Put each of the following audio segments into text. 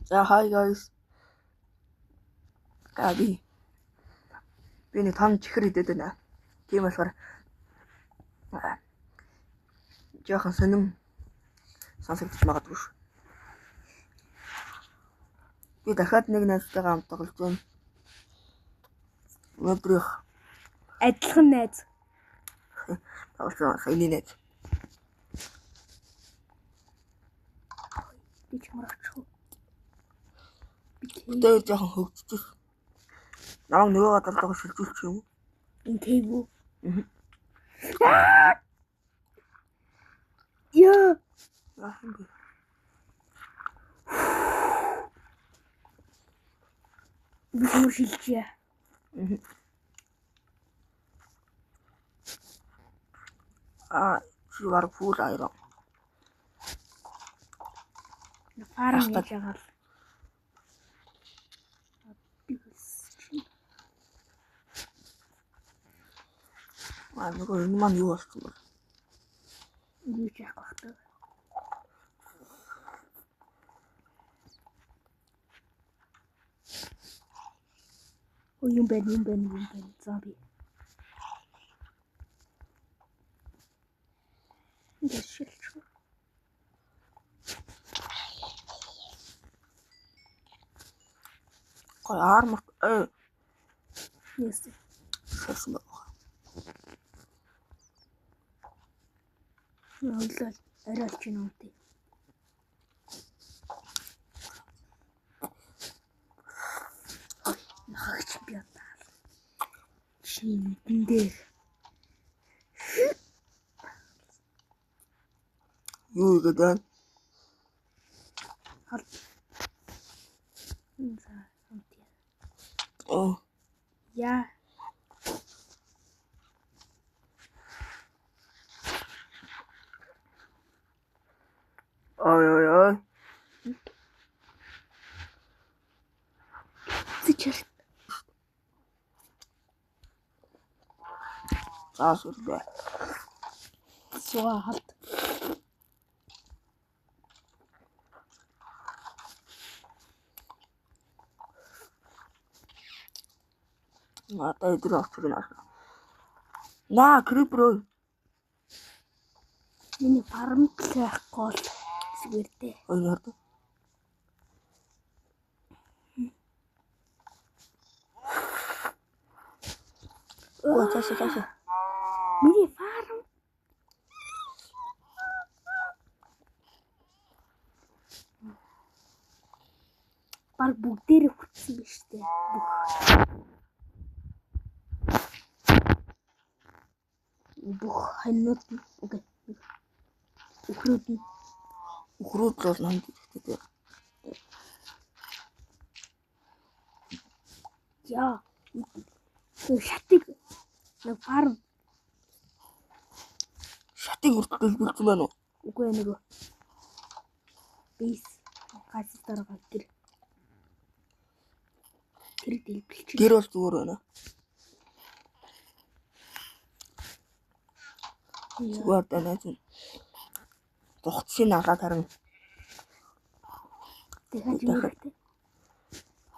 За hi guys. Би нэг том чихэр идэт байна. Тийм болохоор жоохон сонирм сонсогдож магадгүй шүү. Би дахиад нэг найзтайгаа хамт тоглож байна. Өнөөдрийнх адилхан найз. тоглосон саяны найз. Би ч маргачих уу. Тэр жоохон хөвгдөж. Намайг нөгөө гадарлага шилжүүлчих юм уу? Энэ тийм үү? Яа. Би шилжээ. Чи баг фул айрон. Фарм хийж байгаа л. Нөгөө энэ маань юу болсон бэ? Юу ч яах вэ? Юм байна. Зомби. Ингээд шилжчих. Армор Yes. Шасан байна. Ойлоо арай ч юм уу тий. Нахагч би одоо. Чиний нүдэн дээр Юу игээд байна? Яа. Ой. Зичэр. Заасуулбэ. Суа халт. Надад өдөр авчихна. Наа, крипро. Миний фарм байхгүй л зүгээр дээ. Ойноор. Цааш. Миний фарм. Баг бүгдээрээ хүчсэн биз дээ. Бүх ханууд окей. Ухрууд л намд ихтэй. Яа. Шатыг нэг фарм. Шатыг хүртэл үлдсэн байна уу? Үгүй нөгөө. Бис газ дараагаар тэр дэлбэлч. Гэр бол зүгээр байна. Зүгээр байна чинь. Тогтсын алаад харин. Дахиад юу гэдэг?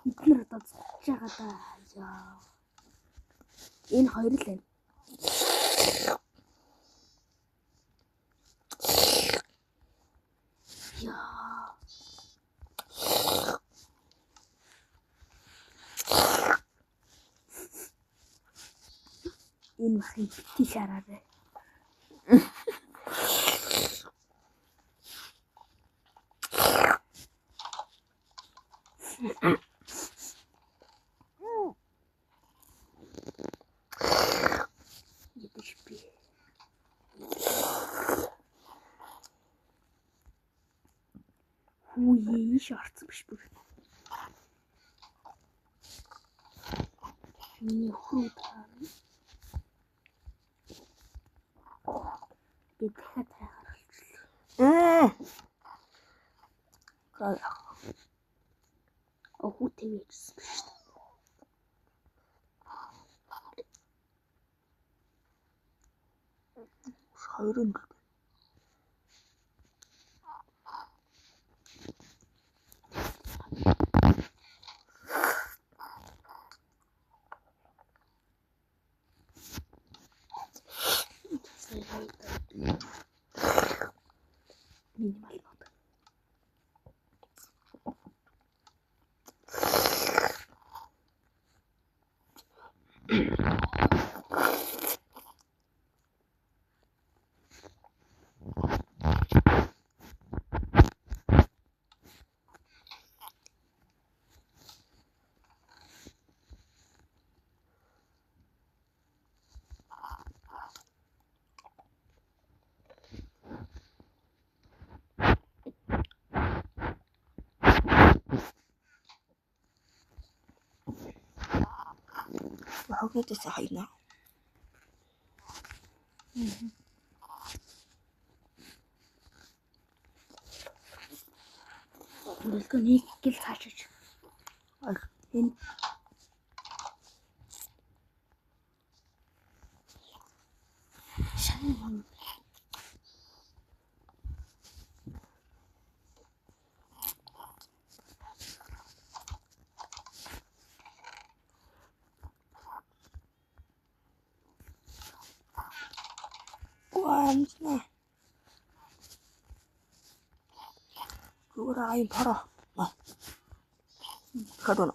Эдгээр одоо зогсож байгаа да. Яа. Энэ хоёр л байна. Яа. Энэ махын бити шараарэ. Үгүй шаарц биш бүр. Миний хүүд харна. Би дахиад хайхарлаа. Хүүд тэвээжсэн биш үү? Хоёрын Waxaa saxaynaa. Welcome هيك كل حاجة. هن شنو Kuansna. Kuura ayin para. Kadono.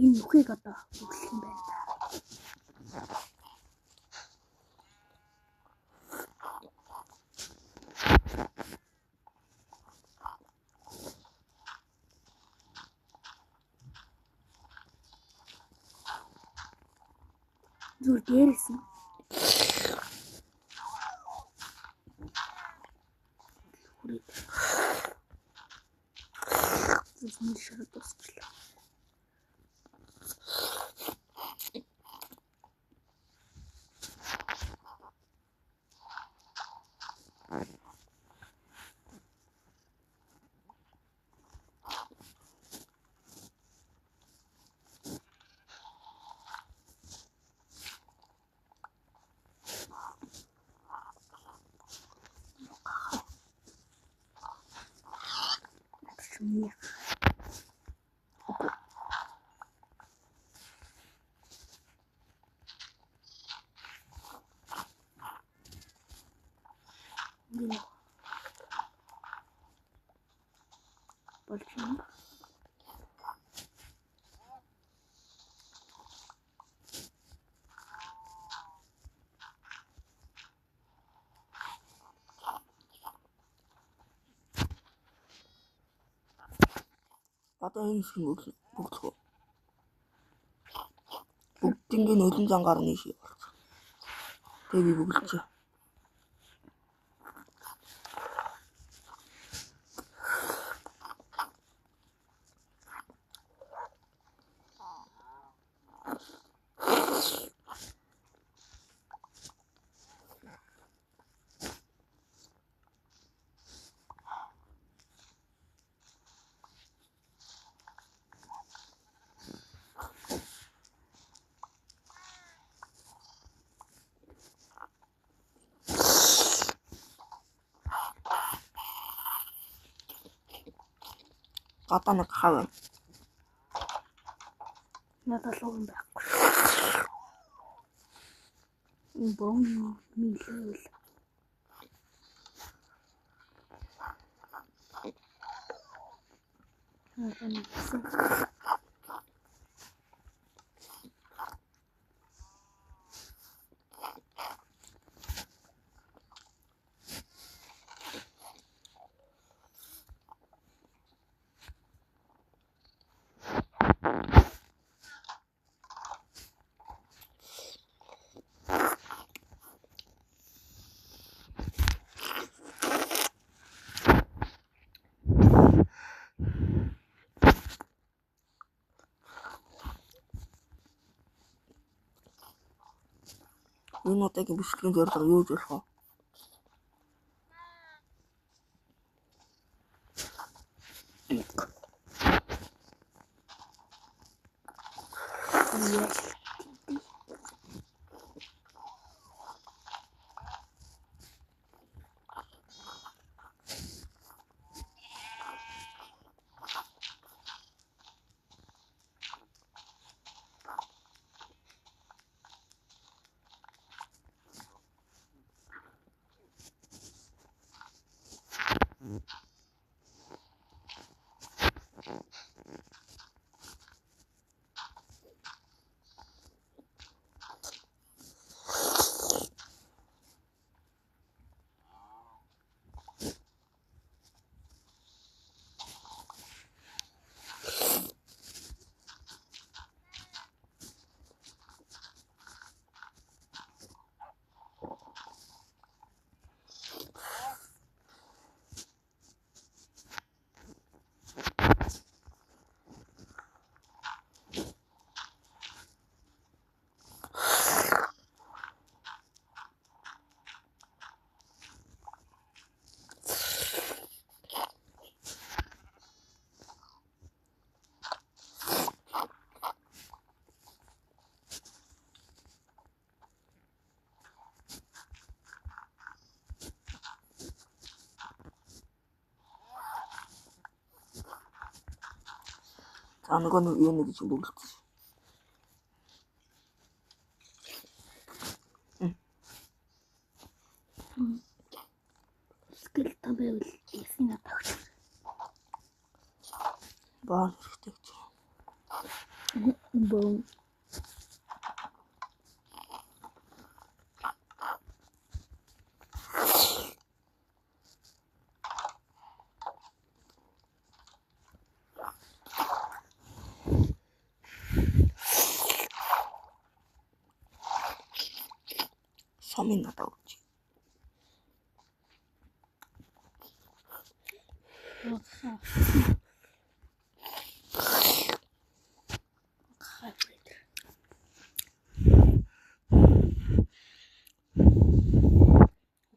энэ нүхийг одоо бүглэх юм байна да. Зүр дээрээс нь хүрээд зүсний шараад тусчлаа. Шумя. Гэнэ. Болчихно. Одоо энэ шиг бүглэх. Бүгдийн нөлөн зангаар нь шиг болчих. Тэгээ би бүгэлчээ. Гадаа хаваа. Надад л юм байхгүй. Бом милэл. Энэ удаагийн бичлэгийн зорилго юу гэж болох вэ? За нөгөө нэг юу нэг чинь бүгэлдсэн. Скелетон байвал ясна багч. Баа хэрэгтэй гэж. Бом. Сомын надад өгч.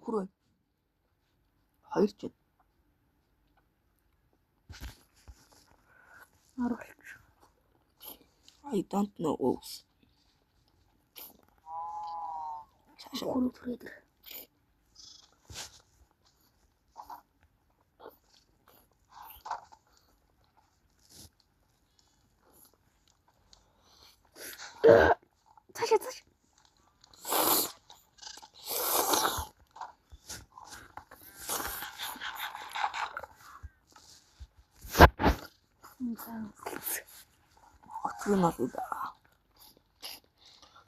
Хүрээ. Хоёр ч. Оруулж. I don't know. Хүрээ түрээд. Цааш. Оцгон бол да.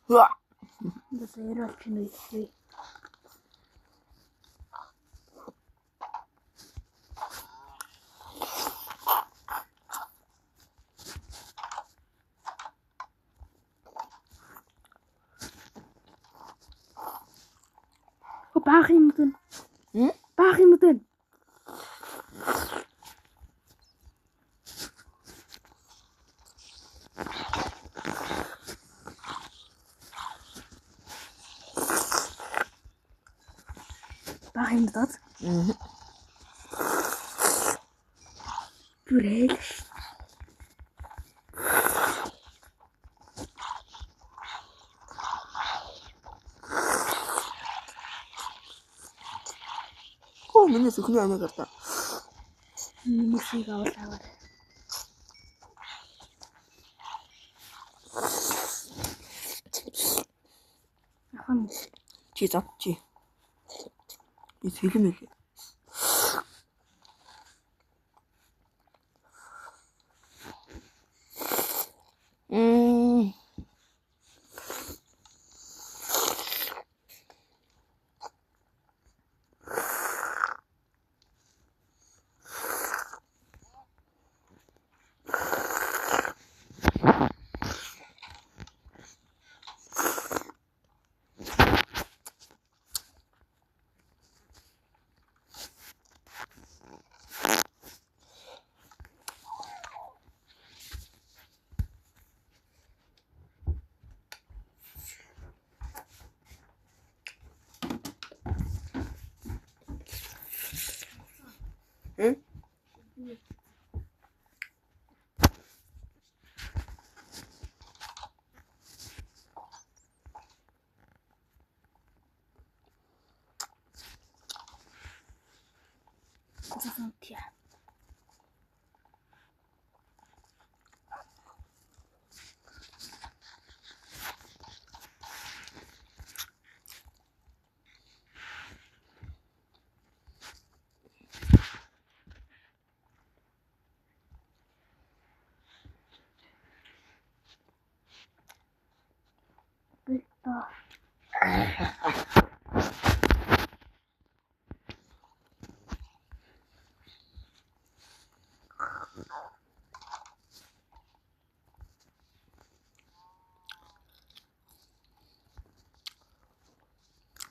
Хуа. Дэсэрэл чинь үгүй. Баах юм дэн. Баах юм дэн. Баах юм даа. Бүрэл. Оо миний сүхний аниг гартаа. Минийсийг аваад. Ахан Чи зав чи. Би фильм ээ. Тя. Бэлтаа.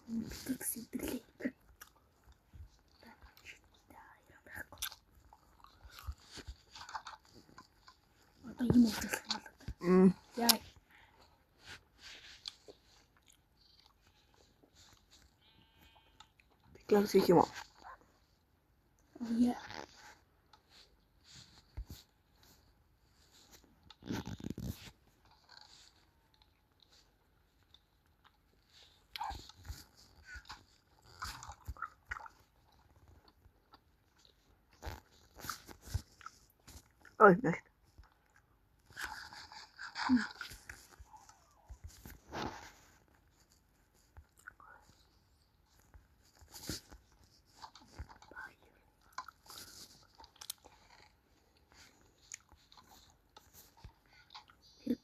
Бэлтэг сэдэрлээ. Одоо юм уучлах юм бол. Яа. Тэгвэл сих юм уу? Яа. Ой, nächt.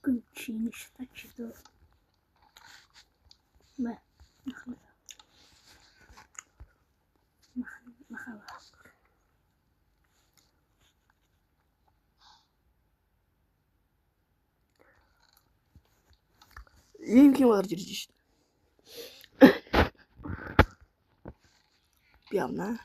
Кончиниш, тачидо. Мэ. Махала. Ийм юм гарч ирж шин. Би авнаа.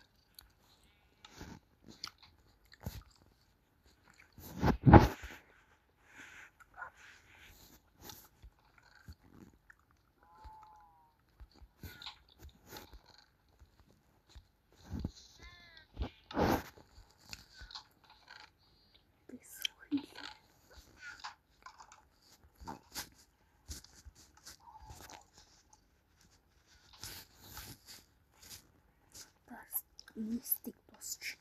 Мистик босч.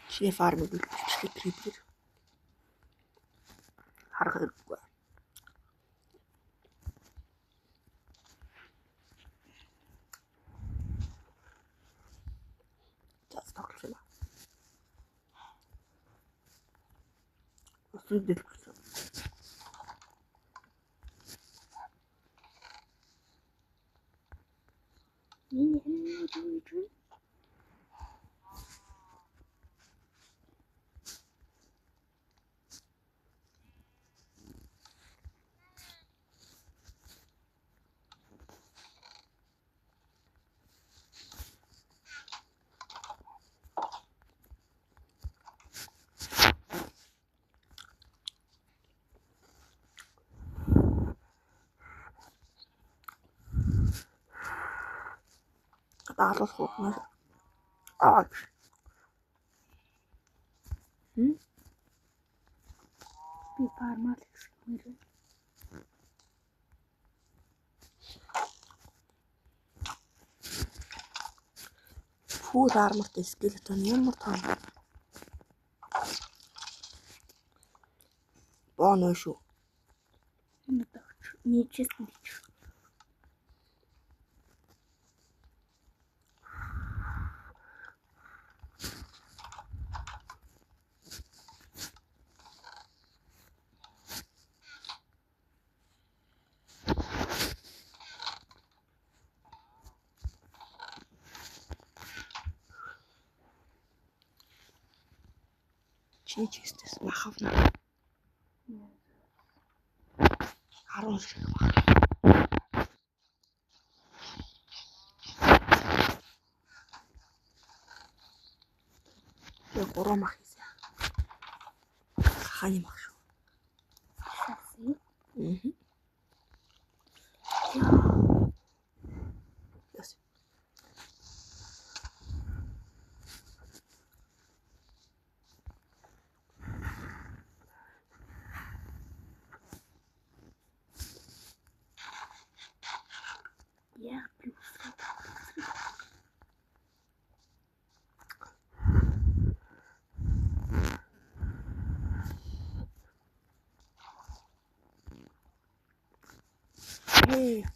Чиний фармыг үлдчихлээ крипер. Харах хэрэггүй. За тоглож байна. Өсөж дэлгэсэн. Даалгах хугнаас аа. Би пармал мэрэ. Фул армортой скелетон ямар том. Боно шүү. Надагч. Ничээс нич. Чи чистэс махавна. 10 шиг баг. Яг 3 мах хийсэн. Хаханы мах шүү. Шаси. Яс. Я плюс.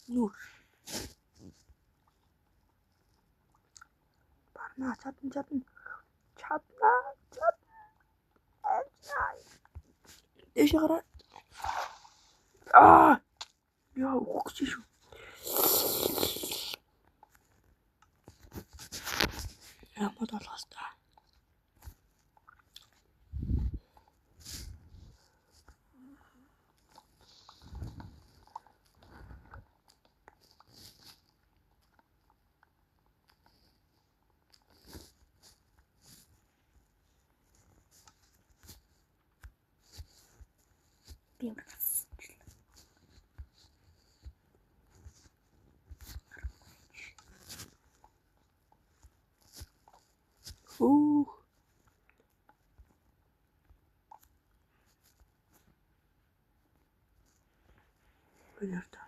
Нүр. Барна чадна. Дэш гараа. Яа, ухаж шүү. Ямар болгоос та. Пимрас. Понятно.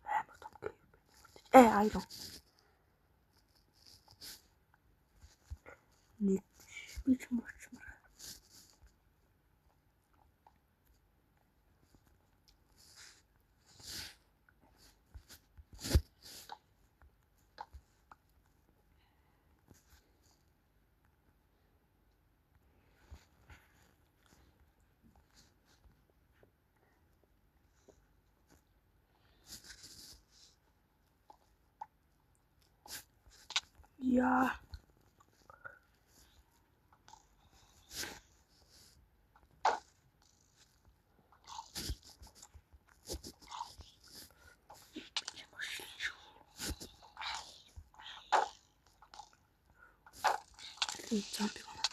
Амар том гэх. Айрон. Нэг Би ч мөрчмөр. Яа. Зомби байна.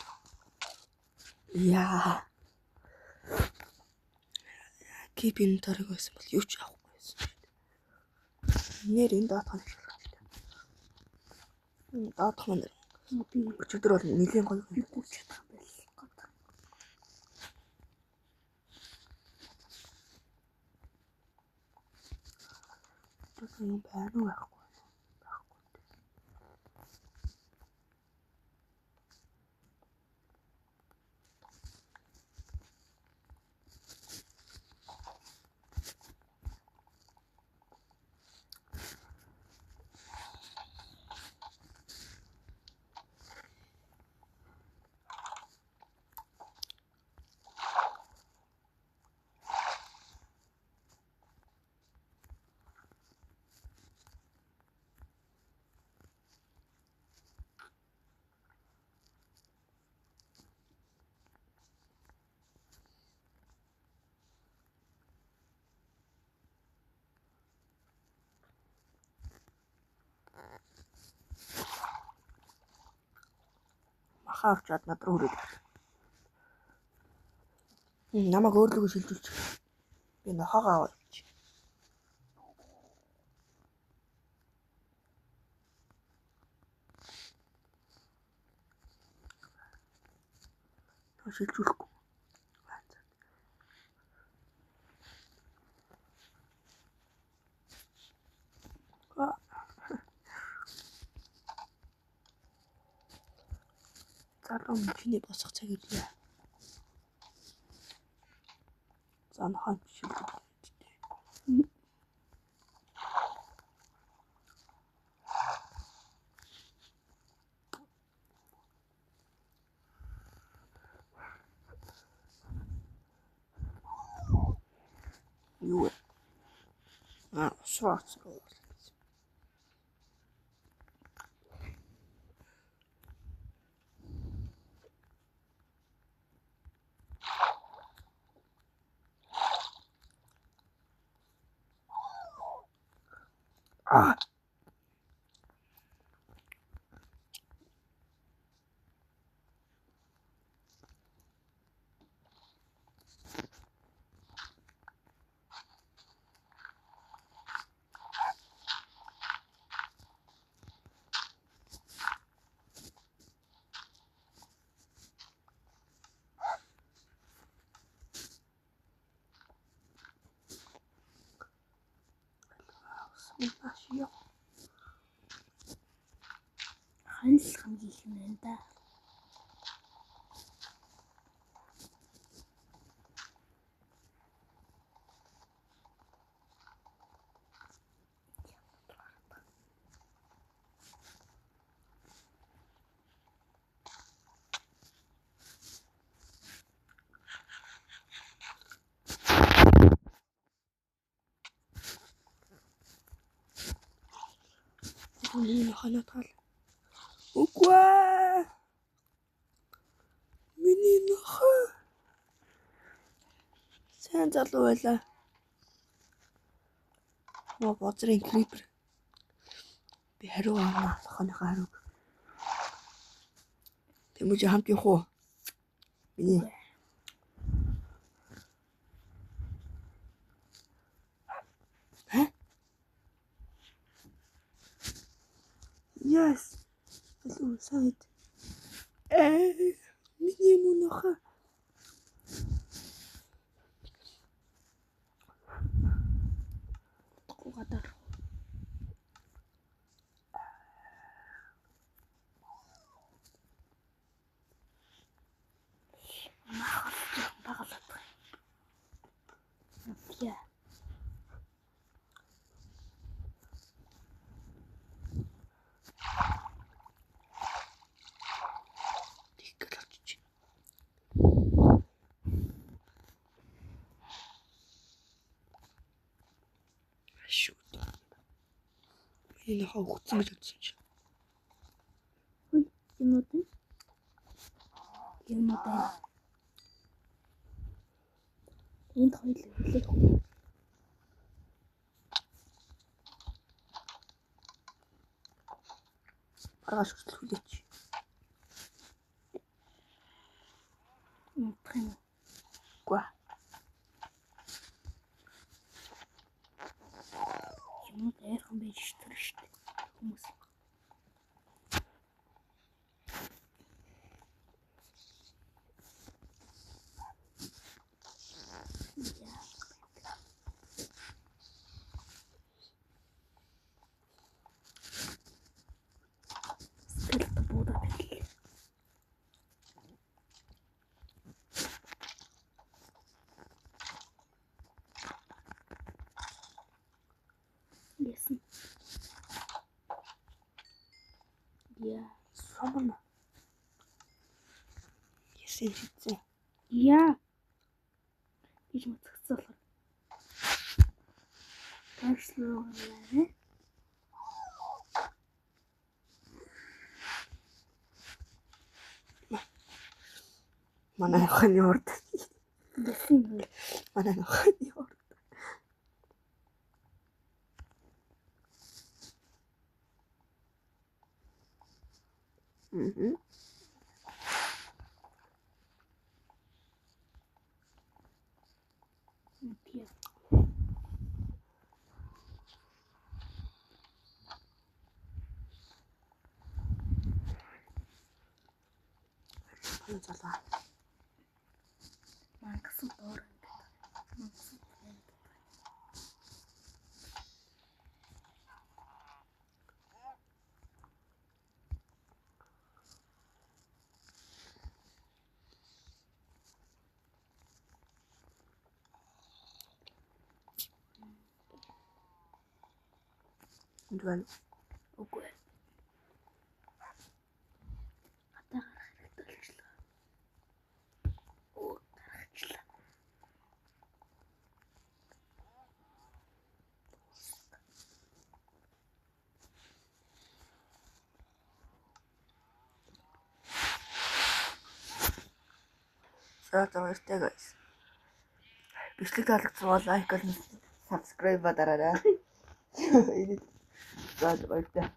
Яа. Кибин тараг байсан бол юу ч авахгүй байсан. Нэр энэ даатгах шиг байна. Даатгах маань Би өчигдөр бол нэлийн гоё би гүч чадах байл. юм байна уу байхгүй. Махаа авчаад над руу хүрээд. Намайг өөрлөгөө шилжүүлчих. Би нохоогоо аваач. Шилжүүлэхгүй. Залуу чиний босох цаг ирлээ. За нохоо шилжүүлээ. Юу вэ? Шварц. Ah. Ханил хамгийн их юм байна да. Миний нохоо тал. Үгүй. Миний нохоо. Сайн залуу байлаа. Бозрын крипер. Би хариу авна. Нохооныхоо хариуг. Тэмүүж хамт явах уу? Миний. Yes. Hello, side. Миний нохоо. Гадар. Shoot. Энэ хаа өгцөн гэж бодсон юм шиг. Юмнууд нь. Юмнууд байна. Энд хоёул хүлээх. Маргааш хүртэл хүлээч. Унтах юм уу? Үгүй. Юмнууд айрхан байж штэр штэ. Хүмүүс. Скелет буудаад ирлээ. Ясан. Яа, Сумна. Ясын хитсэн. яа. Гэж мацгцаалаа. Ташлаа гэнэ. Манай хань урд. Ясан юм. Манай хань урд. Мм. Пиа. Манай залуу. Мангас доор. Мангас. Энд байна. Үгүй. Хата гарах хэрэгтэй болчихлоо. Оо, гаргачлаа. За баяртай guys. Бичлэг таалагдсан бол лайк болон subscribe дараарай. За баяртай.